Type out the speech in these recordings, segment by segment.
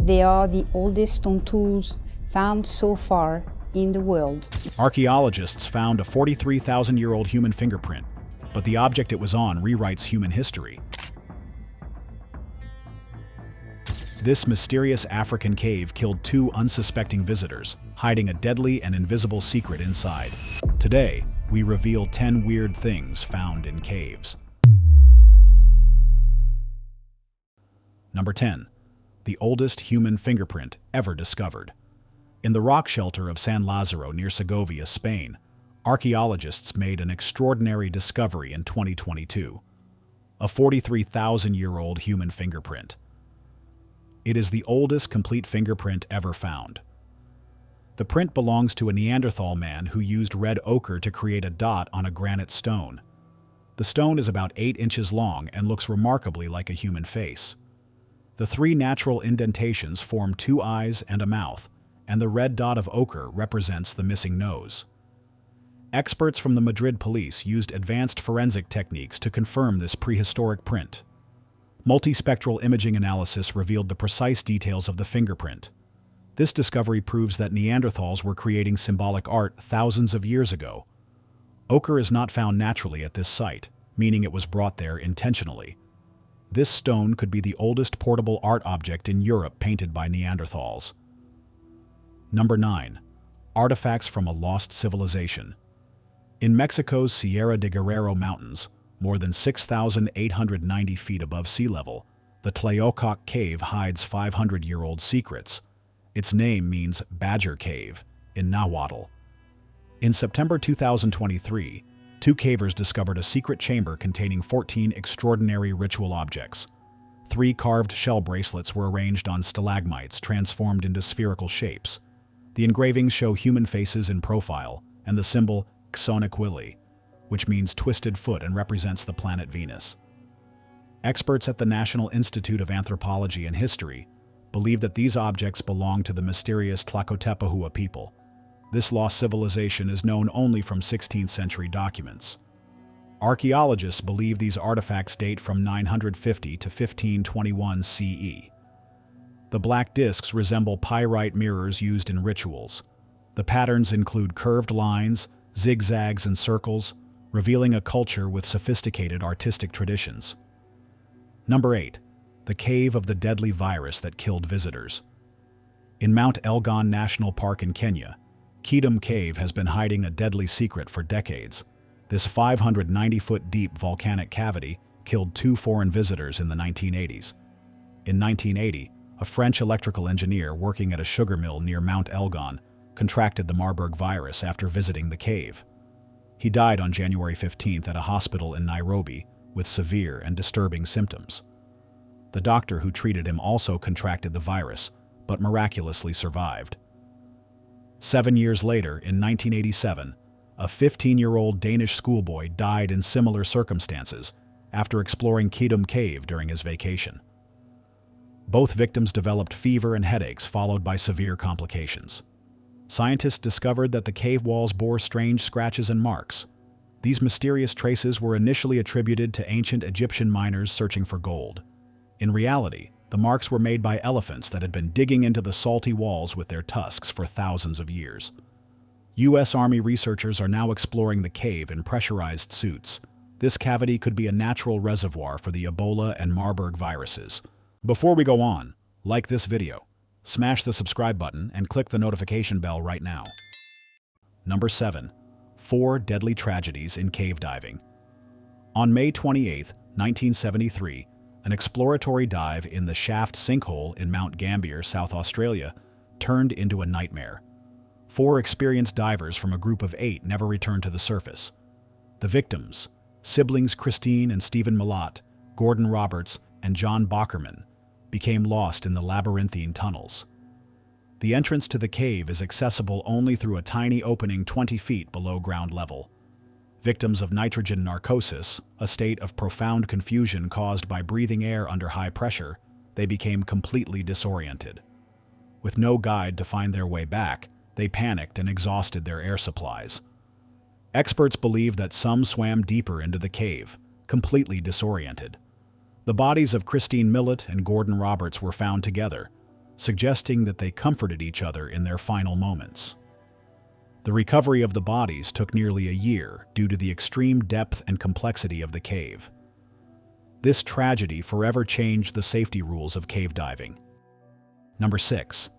They are the oldest stone tools found so far in the world. Archaeologists found a 43,000-year-old human fingerprint, but the object it was on rewrites human history. This mysterious African cave killed 2 unsuspecting visitors, hiding a deadly and invisible secret inside. Today, we reveal 10 weird things found in caves. Number 10. The oldest human fingerprint ever discovered. In the rock shelter of San Lazaro near Segovia, Spain, archaeologists made an extraordinary discovery in 2022. A 43,000-year-old human fingerprint. It is the oldest complete fingerprint ever found. The print belongs to a Neanderthal man who used red ochre to create a dot on a granite stone. The stone is about 8 inches long and looks remarkably like a human face. The 3 natural indentations form 2 eyes and a mouth, and the red dot of ochre represents the missing nose. Experts from the Madrid police used advanced forensic techniques to confirm this prehistoric print. Multispectral imaging analysis revealed the precise details of the fingerprint. This discovery proves that Neanderthals were creating symbolic art thousands of years ago. Ochre is not found naturally at this site, meaning it was brought there intentionally. This stone could be the oldest portable art object in Europe painted by Neanderthals. Number 9. Artifacts from a lost civilization. In Mexico's Sierra de Guerrero Mountains, more than 6,890 feet above sea level, the Tlayococ Cave hides 500-year-old secrets. Its name means Badger Cave in Nahuatl. In September 2023, 2 cavers discovered a secret chamber containing 14 extraordinary ritual objects. 3 carved shell bracelets were arranged on stalagmites transformed into spherical shapes. The engravings show human faces in profile and the symbol Xonequili, which means twisted foot and represents the planet Venus. Experts at the National Institute of Anthropology and History believe that these objects belong to the mysterious Tlacotepehua people. This lost civilization is known only from 16th century documents. Archaeologists believe these artifacts date from 950 to 1521 CE. The black discs resemble pyrite mirrors used in rituals. The patterns include curved lines, zigzags, and circles, revealing a culture with sophisticated artistic traditions. Number 8. The Cave of the Deadly Virus that Killed Visitors. In Mount Elgon National Park in Kenya, Kidum Cave has been hiding a deadly secret for decades. This 590-foot-deep volcanic cavity killed 2 foreign visitors in the 1980s. In 1980, a French electrical engineer working at a sugar mill near Mount Elgon contracted the Marburg virus after visiting the cave. He died on January 15th at a hospital in Nairobi with severe and disturbing symptoms. The doctor who treated him also contracted the virus, but miraculously survived. 7 years later, in 1987, a 15-year-old Danish schoolboy died in similar circumstances after exploring Kidum Cave during his vacation. Both victims developed fever and headaches followed by severe complications. Scientists discovered that the cave walls bore strange scratches and marks. These mysterious traces were initially attributed to ancient Egyptian miners searching for gold. In reality, the marks were made by elephants that had been digging into the salty walls with their tusks for thousands of years. U.S. Army researchers are now exploring the cave in pressurized suits. This cavity could be a natural reservoir for the Ebola and Marburg viruses. Before we go on, like this video, smash the subscribe button and click the notification bell right now. Number 7. 4 deadly tragedies in cave diving. On May 28, 1973, an exploratory dive in the Shaft Sinkhole in Mount Gambier, South Australia, turned into a nightmare. 4 experienced divers from a group of 8 never returned to the surface. The victims, siblings Christine and Stephen Millott, Gordon Roberts, and John Bockerman, became lost in the labyrinthine tunnels. The entrance to the cave is accessible only through a tiny opening 20 feet below ground level. Victims of nitrogen narcosis, a state of profound confusion caused by breathing air under high pressure, they became completely disoriented. With no guide to find their way back, they panicked and exhausted their air supplies. Experts believe that some swam deeper into the cave, completely disoriented. The bodies of Christine Millett and Gordon Roberts were found together. suggesting that they comforted each other in their final moments. The recovery of the bodies took nearly a year due to the extreme depth and complexity of the cave. This tragedy forever changed the safety rules of cave diving. Number 6.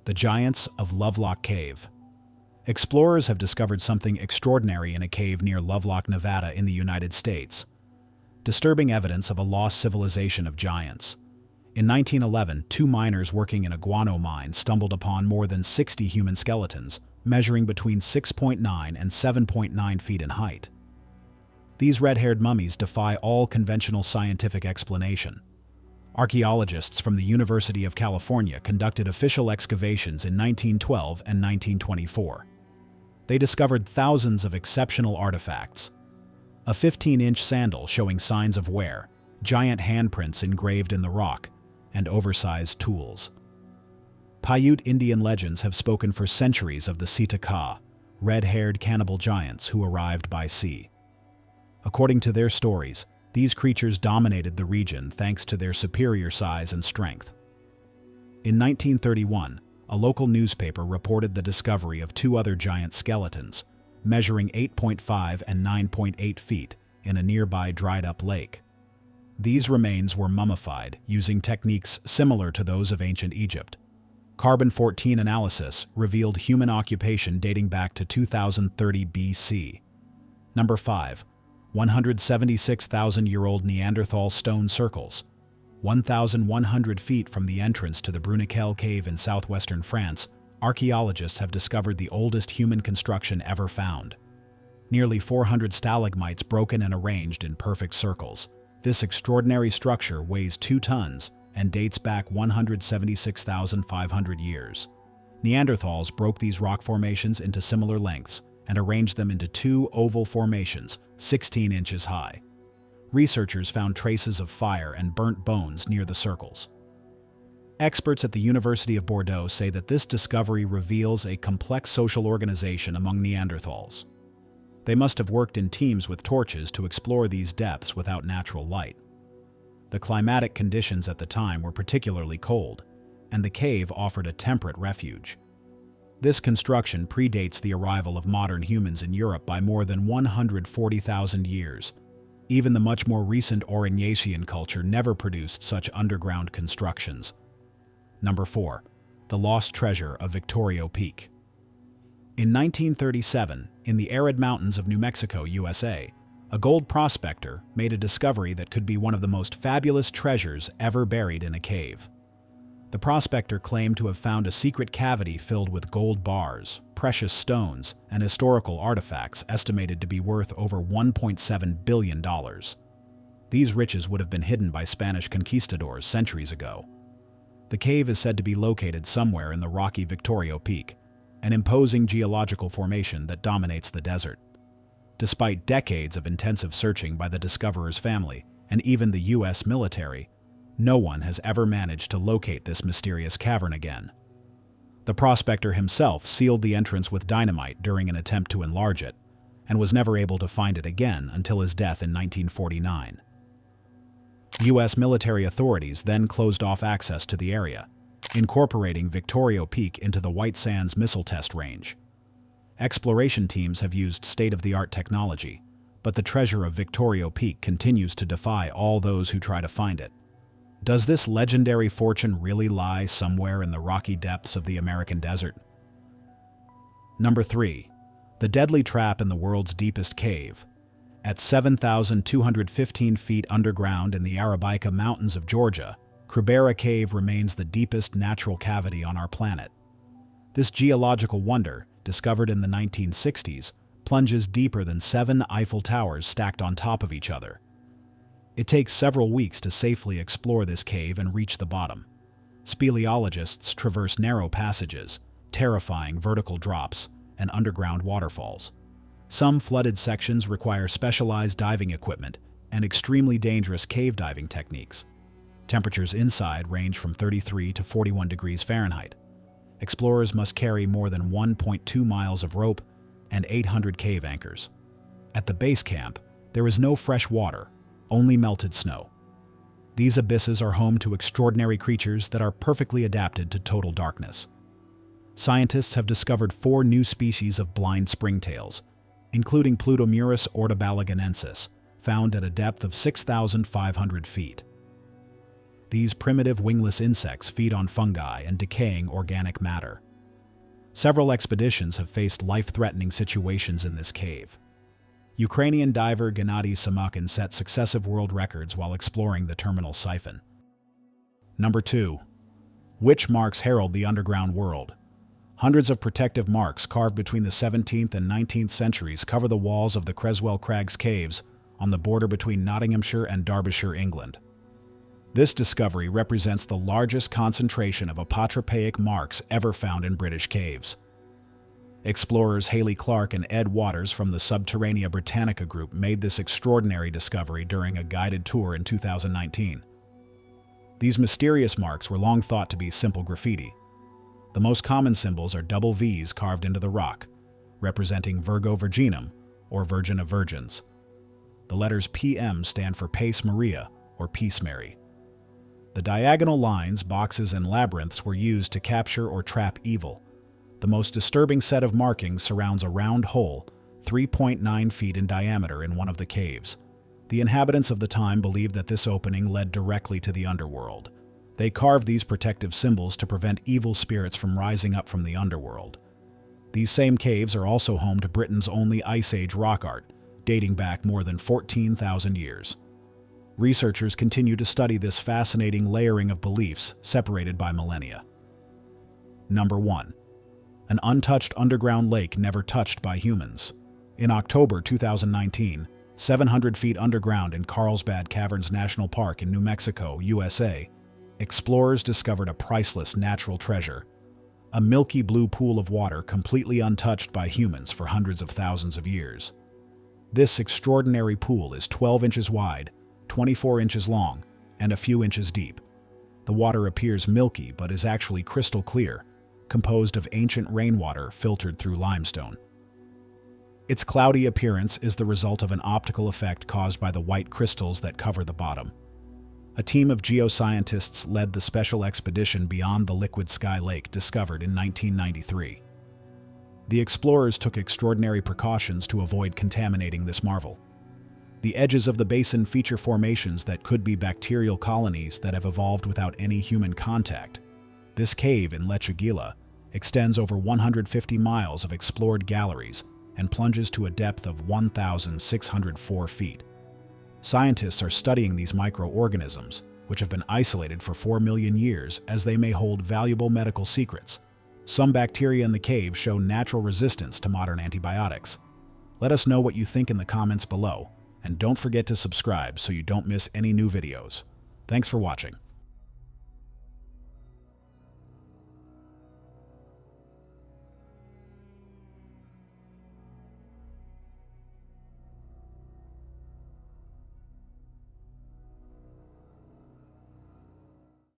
The Giants of Lovelock Cave. Explorers have discovered something extraordinary in a cave near Lovelock, Nevada in the United States. Disturbing evidence of a lost civilization of giants. In 1911, 2 miners working in a guano mine stumbled upon more than 60 human skeletons, measuring between 6.9 and 7.9 feet in height. These red-haired mummies defy all conventional scientific explanation. Archaeologists from the University of California conducted official excavations in 1912 and 1924. They discovered thousands of exceptional artifacts. A 15-inch sandal showing signs of wear, giant handprints engraved in the rock, and oversized tools. Paiute Indian legends have spoken for centuries of the Sita-Ka, red-haired cannibal giants who arrived by sea. According to their stories, these creatures dominated the region thanks to their superior size and strength. In 1931, a local newspaper reported the discovery of 2 other giant skeletons, measuring 8.5 and 9.8 feet, in a nearby dried-up lake. These remains were mummified using techniques similar to those of ancient Egypt. Carbon-14 analysis revealed human occupation dating back to 2030 BC. Number 5. 176,000-year-old Neanderthal stone circles. 1,100 feet from the entrance to the Bruniquel Cave in southwestern France, archaeologists have discovered the oldest human construction ever found. Nearly 400 stalagmites broken and arranged in perfect circles. This extraordinary structure weighs 2 tons and dates back 176,500 years. Neanderthals broke these rock formations into similar lengths and arranged them into 2 oval formations, 16 inches high. Researchers found traces of fire and burnt bones near the circles. Experts at the University of Bordeaux say that this discovery reveals a complex social organization among Neanderthals. They must have worked in teams with torches to explore these depths without natural light. The climatic conditions at the time were particularly cold, and the cave offered a temperate refuge. This construction predates the arrival of modern humans in Europe by more than 140,000 years. Even the much more recent Aurignacian culture never produced such underground constructions. Number 4. The Lost Treasure of Victorio Peak. In 1937, in the arid mountains of New Mexico, USA, a gold prospector made a discovery that could be one of the most fabulous treasures ever buried in a cave. The prospector claimed to have found a secret cavity filled with gold bars, precious stones, and historical artifacts estimated to be worth over $1.7 billion. These riches would have been hidden by Spanish conquistadors centuries ago. The cave is said to be located somewhere in the rocky Victorio Peak, an imposing geological formation that dominates the desert. Despite decades of intensive searching by the discoverer's family and even the U.S. military, no one has ever managed to locate this mysterious cavern again. The prospector himself sealed the entrance with dynamite during an attempt to enlarge it, and was never able to find it again until his death in 1949. U.S. military authorities then closed off access to the area, incorporating Victorio Peak into the White Sands Missile Test Range. Exploration teams have used state-of-the-art technology, but the treasure of Victorio Peak continues to defy all those who try to find it. Does this legendary fortune really lie somewhere in the rocky depths of the American desert? Number 3. The deadly trap in the world's deepest cave. At 7,215 feet underground in the Arabica Mountains of Georgia, Krubera Cave remains the deepest natural cavity on our planet. This geological wonder, discovered in the 1960s, plunges deeper than 7 Eiffel Towers stacked on top of each other. It takes several weeks to safely explore this cave and reach the bottom. Speleologists traverse narrow passages, terrifying vertical drops, and underground waterfalls. Some flooded sections require specialized diving equipment and extremely dangerous cave diving techniques. Temperatures inside range from 33 to 41 degrees Fahrenheit. Explorers must carry more than 1.2 miles of rope and 800 cave anchors. At the base camp, there is no fresh water, only melted snow. These abysses are home to extraordinary creatures that are perfectly adapted to total darkness. Scientists have discovered 4 new species of blind springtails, including Plutomurus ortobalaganensis, found at a depth of 6,500 feet. These primitive wingless insects feed on fungi and decaying organic matter. Several expeditions have faced life-threatening situations in this cave. Ukrainian diver Gennady Samakin set successive world records while exploring the terminal siphon. Number 2. Which marks herald the underground world? Hundreds of protective marks carved between the 17th and 19th centuries cover the walls of the Creswell Crags Caves on the border between Nottinghamshire and Derbyshire, England. This discovery represents the largest concentration of apotropaic marks ever found in British caves. Explorers Haley Clark and Ed Waters from the Subterranea Britannica group made this extraordinary discovery during a guided tour in 2019. These mysterious marks were long thought to be simple graffiti. The most common symbols are double V's carved into the rock, representing Virgo Virginum, or Virgin of Virgins. The letters PM stand for Pace Maria, or Peace Mary. The diagonal lines, boxes, and labyrinths were used to capture or trap evil. The most disturbing set of markings surrounds a round hole, 3.9 feet in diameter in one of the caves. The inhabitants of the time believed that this opening led directly to the underworld. They carved these protective symbols to prevent evil spirits from rising up from the underworld. These same caves are also home to Britain's only Ice Age rock art, dating back more than 14,000 years. Researchers continue to study this fascinating layering of beliefs separated by millennia. Number 1. An untouched underground lake never touched by humans. In October 2019, 700 feet underground in Carlsbad Caverns National Park in New Mexico, USA, explorers discovered a priceless natural treasure, a milky blue pool of water completely untouched by humans for hundreds of thousands of years. This extraordinary pool is 12 inches wide, 24 inches long, and a few inches deep. The water appears milky but is actually crystal clear, composed of ancient rainwater filtered through limestone. Its cloudy appearance is the result of an optical effect caused by the white crystals that cover the bottom. A team of geoscientists led the special expedition beyond the liquid sky lake discovered in 1993. The explorers took extraordinary precautions to avoid contaminating this marvel. The edges of the basin feature formations that could be bacterial colonies that have evolved without any human contact. This cave in Lechugila extends over 150 miles of explored galleries and plunges to a depth of 1,604 feet. Scientists are studying these microorganisms, which have been isolated for 4 million years, as they may hold valuable medical secrets. Some bacteria in the cave show natural resistance to modern antibiotics. Let us know what you think in the comments below, and don't forget to subscribe so you don't miss any new videos. Thanks for watching.